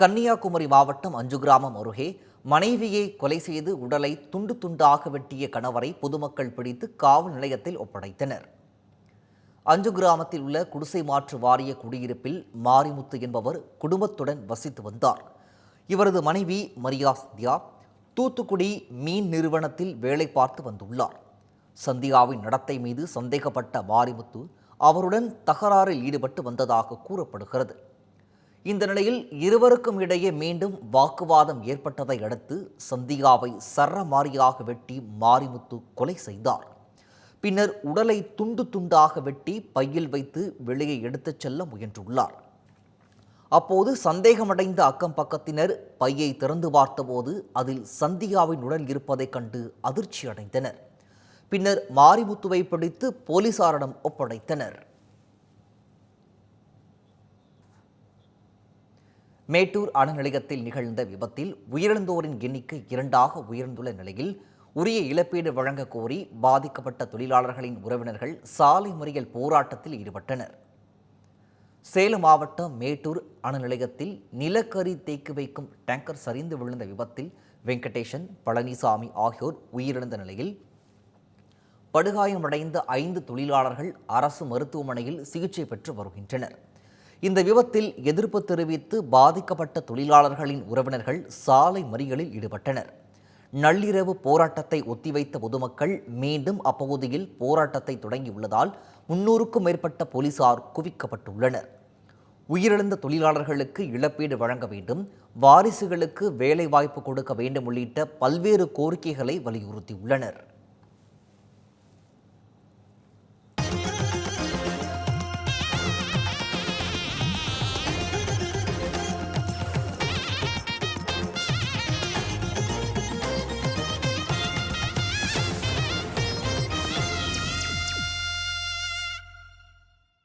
கன்னியாகுமரி மாவட்டம் அஞ்சு கிராமம் அருகே மனைவியை கொலை செய்து உடலை துண்டு துண்டாக வெட்டிய கணவரை பொதுமக்கள் பிடித்து காவல் நிலையத்தில் ஒப்படைத்தனர். அஞ்சு கிராமத்தில் உள்ள குடிசை மாற்று வாரிய குடியிருப்பில் மாரிமுத்து என்பவர் குடும்பத்துடன் வசித்து வந்தார். இவரது மனைவி மரியா சந்தியா தூத்துக்குடி மீன் நிறுவனத்தில் வேலை பார்த்து வந்துள்ளார். சந்தியாவின் நடத்தை மீது சந்தேகப்பட்ட மாரிமுத்து அவருடன் தகராறில் ஈடுபட்டு வந்ததாக கூறப்படுகிறது. இந்த நிலையில் இருவருக்கும் இடையே மீண்டும் வாக்குவாதம் ஏற்பட்டதை அடுத்து சந்தியாவை சரமாரியாக வெட்டி மாரிமுத்து கொலை செய்தார். பின்னர் உடலை துண்டு துண்டாக வெட்டி பையில் வைத்து வெளியே எடுத்துச் செல்ல முயன்றுள்ளார். அப்போது சந்தேகமடைந்த அக்கம் பக்கத்தினர் பையை திறந்து பார்த்தபோது அதில் சந்தியாவின் உடல் இருப்பதைக் கண்டு அதிர்ச்சி அடைந்தனர். பின்னர் மாரிமுத்துவை பிடித்து போலீசாரிடம் ஒப்படைத்தனர். மேட்டூர் அணு நிலையத்தில் நிகழ்ந்த விபத்தில் உயிரிழந்தோரின் எண்ணிக்கை 2ஆக உயர்ந்துள்ள நிலையில் உரிய இழப்பீடு வழங்க கோரி பாதிக்கப்பட்ட தொழிலாளர்களின் உறவினர்கள் சாலை மறியல் போராட்டத்தில் ஈடுபட்டனர். சேலம் மாவட்டம் மேட்டூர் அணு நிலையத்தில் நிலக்கரி தேக்கி வைக்கும் டேங்கர் சரிந்து விழுந்த விபத்தில் வெங்கடேசன், பழனிசாமி ஆகியோர் உயிரிழந்த நிலையில் படுகாயமடைந்த 5 தொழிலாளர்கள் அரசு மருத்துவமனையில் சிகிச்சை பெற்று வருகின்றனர். இந்த விபத்தில் எதிர்ப்பு தெரிவித்து பாதிக்கப்பட்ட தொழிலாளர்களின் உறவினர்கள் சாலை மறியலில் ஈடுபட்டனர். நள்ளிரவு போராட்டத்தை ஒத்திவைத்த பொதுமக்கள் மீண்டும் அப்பகுதியில் போராட்டத்தை தொடங்கியுள்ளதால் 300க்கும் மேற்பட்ட போலீசார் குவிக்கப்பட்டுள்ளனர். உயிரிழந்த தொழிலாளர்களுக்கு இழப்பீடு வழங்க வேண்டும், வாரிசுகளுக்கு வேலைவாய்ப்பு கொடுக்க வேண்டும் உள்ளிட்ட பல்வேறு கோரிக்கைகளை வலியுறுத்தியுள்ளனர்.